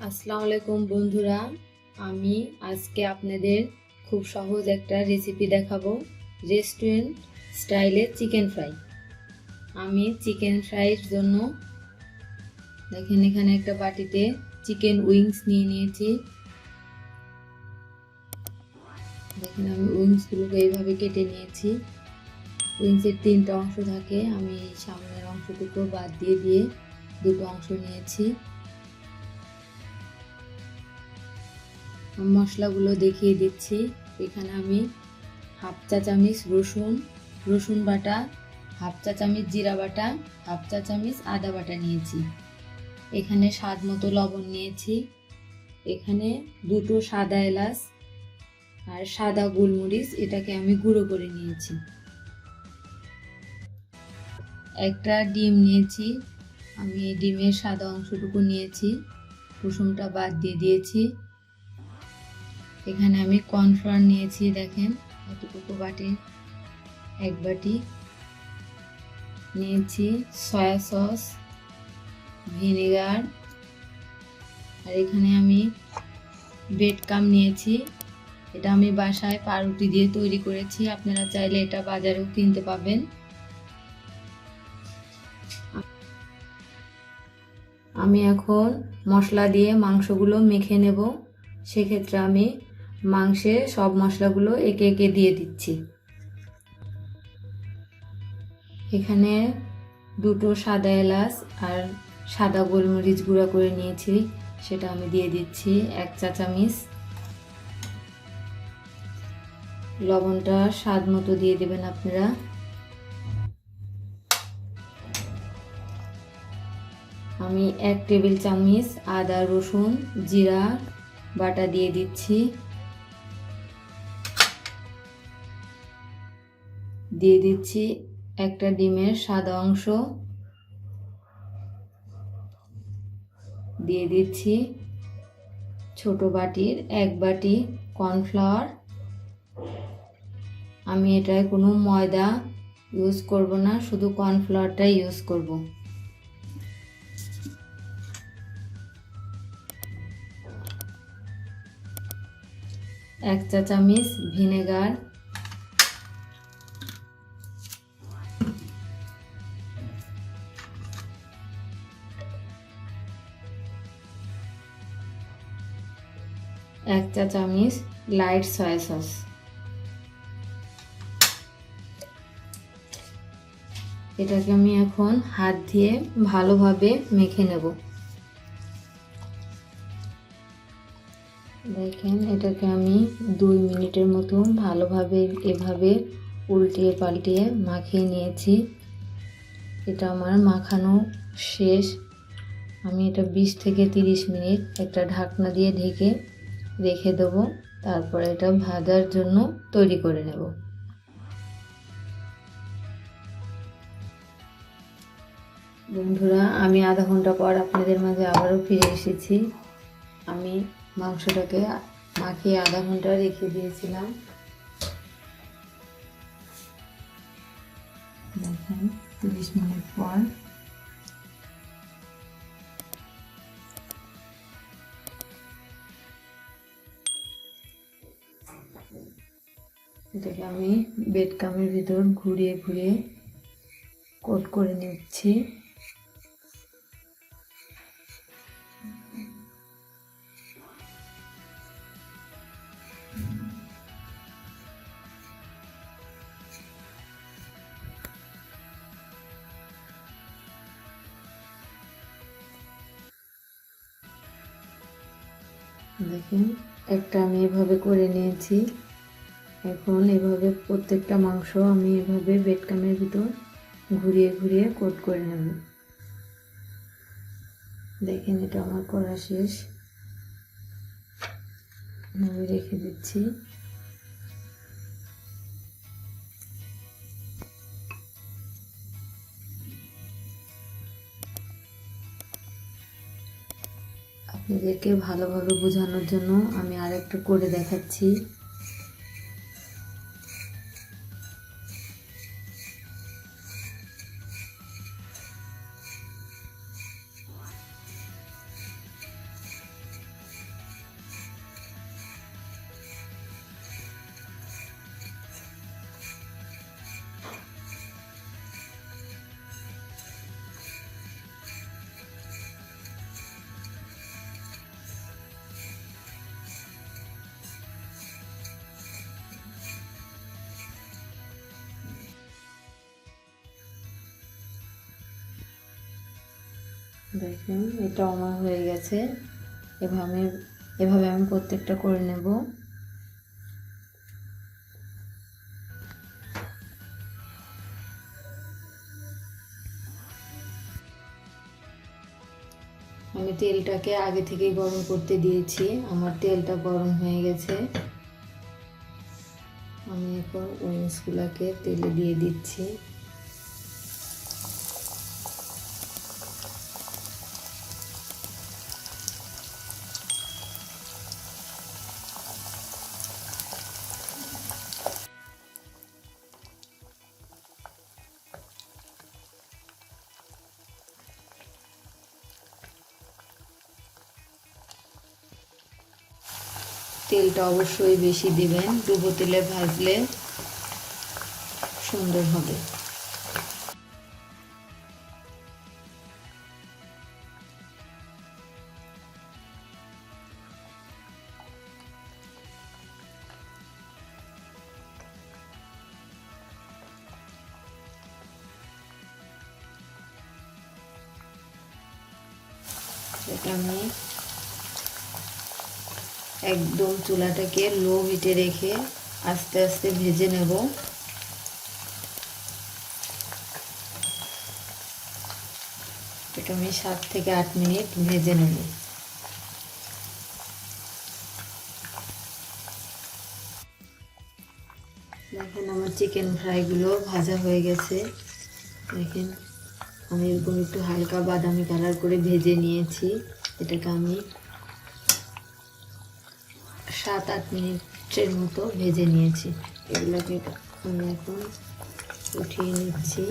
আসসালামু আলাইকুম বন্ধুরা, আমি আজকে আপনাদের খুব সহজ একটা রেসিপি দেখাবো। রেস্টুরেন্ট স্টাইলের চিকেন ফ্রাই। আমি চিকেন ফ্রাইয়ের জন্য দেখেন এখানে একটা বাটিতে চিকেন উইংস নিয়ে নিয়েছি। দেখেন আমি উইংসগুলোকে এইভাবে কেটে নিয়েছি। উইংসের 3টা অংশ থাকে, আমি এই সামনের অংশটুকু বাদ দিয়ে 2টো অংশ নিয়েছি। মশলাগুলো দেখিয়ে দিচ্ছি। এখানে আমি হাফ চা চামচ রসুন বাটা, হাফ চা চামচ জিরা বাটা, হাফ চা চামচ আদা বাটা নিয়েছি। এখানে স্বাদ মতো লবণ নিয়েছি। এখানে 2টো সাদা এলাচ আর সাদা গোলমরিচ, এটাকে আমি গুঁড়ো করে নিয়েছি। একটা ডিম নিয়েছি, আমি এই ডিমের সাদা অংশটুকু নিয়েছি, কুসুমটা বাদ দিয়েছি। এখানে আমি কর্নফ্লাওয়ার নিয়েছি, দেখেন এতটুকু বাটি, 1 বাটি নিয়েছি। সয়া সস, ভিনেগার, আর এখানে আমি ব্রেডক্রাম্ব নিয়েছি। এটা আমি বাসায় পাউরুটি দিয়ে তৈরি করেছি, আপনারা চাইলে এটা বাজারেও কিনতে পাবেন। আমি এখন মশলা দিয়ে মাংসগুলো মেখে নেব। সেক্ষেত্রে আমি মাংসে সব মশলাগুলো একে একে দিয়ে দিচ্ছি। এখানে 2টো সাদা এলাচ আর সাদা গোলমরিচ গুঁড়া করে নিয়েছি, সেটা আমি দিয়ে দিচ্ছি 1 চা চামচ। লবণটা স্বাদ মতো দিয়ে দেবেন আপনারা। আমি 1 টেবিল চামচ আদা রসুন জিরা বাটা দিয়ে দিচ্ছি। দিয়ে দিচ্ছি একটা ডিমের সাদা অংশ, দিয়ে দিচ্ছি ছোট বাটির 1 বাটি কর্নফ্লাওয়ার। আমি এটায় কোনো ময়দা ইউজ করব না, শুধু কর্নফ্লাওয়ারটাই ইউজ করব। এক চা চামচ ভিনেগার, এক চা চামচ লাইট সয়া সস। এটাকে আমি এখন হাত দিয়ে ভালোভাবে মেখে নেব। দেখেন এটাকে আমি 2 মিনিটের মতো ভালোভাবে এভাবে উল্টিয়ে পাল্টিয়ে মাখিয়ে নিয়েছি। এটা আমার মাখানো শেষ। আমি এটা 20 থেকে 30 মিনিট একটা ঢাকনা দিয়ে ঢেকে রেখে দেব, তারপরে এটা ভাজার জন্য তৈরি করে নেব। বন্ধুরা, আমি আধা ঘন্টা পর আপনাদের মাঝে আবারও ফিরে এসেছি। আমি মাংসটাকে মাখিয়ে আধা ঘন্টা রেখে দিয়েছিলাম। দেখেন 30 মিনিট পর এটাকে আমি ব্রেডক্রাম্বের ভিতর ঘুরিয়ে ঘুরিয়ে কোট করে নিচ্ছি। দেখেন একটা আমি এভাবে করে নিয়েছি। এখন এভাবে প্রত্যেকটা মাংস আমি এভাবে ব্রেডক্রাম্বের ভিতর ঘুরিয়ে ঘুরিয়ে কোট করে নেব। দেখেন এটা আমার করা শেষ, আমি রেখে দিচ্ছি। আপনাদেরকে ভালোভাবে বোঝানোর জন্য আমি আরেকটা করে দেখাচ্ছি। দেখুন এটা আমার হয়ে গেছে। এভাবে এভাবে আমি প্রত্যেকটা করে নেব। আমি তেলটাকে আগে থেকে গরম করতে দিয়েছি, আমার তেলটা গরম হয়ে গেছে। আমি এখন ওয়েন্সগুলোকে তেলে দিয়ে দিচ্ছি। তেলটা অবশ্যই বেশি দিবেন, ডুবো তেলে ভাজলে সুন্দর হবে। এটা আমি একদম চুলাটাকে লো হিটে রেখে আস্তে আস্তে ভেজে নেব। এটা আমি 7 থেকে 8 মিনিট ভেজে নেব। দেখেন আমার চিকেন ফ্রাইগুলো ভাজা হয়ে গেছে। দেখেন আমি এরকম একটু হালকা বাদামি কালার করে ভেজে নিয়েছি। এটাকে আমি 7-8 মিনিটের মতো ভেজে নিয়েছি। এগুলোকে আমি এখন উঠিয়ে নিচ্ছি।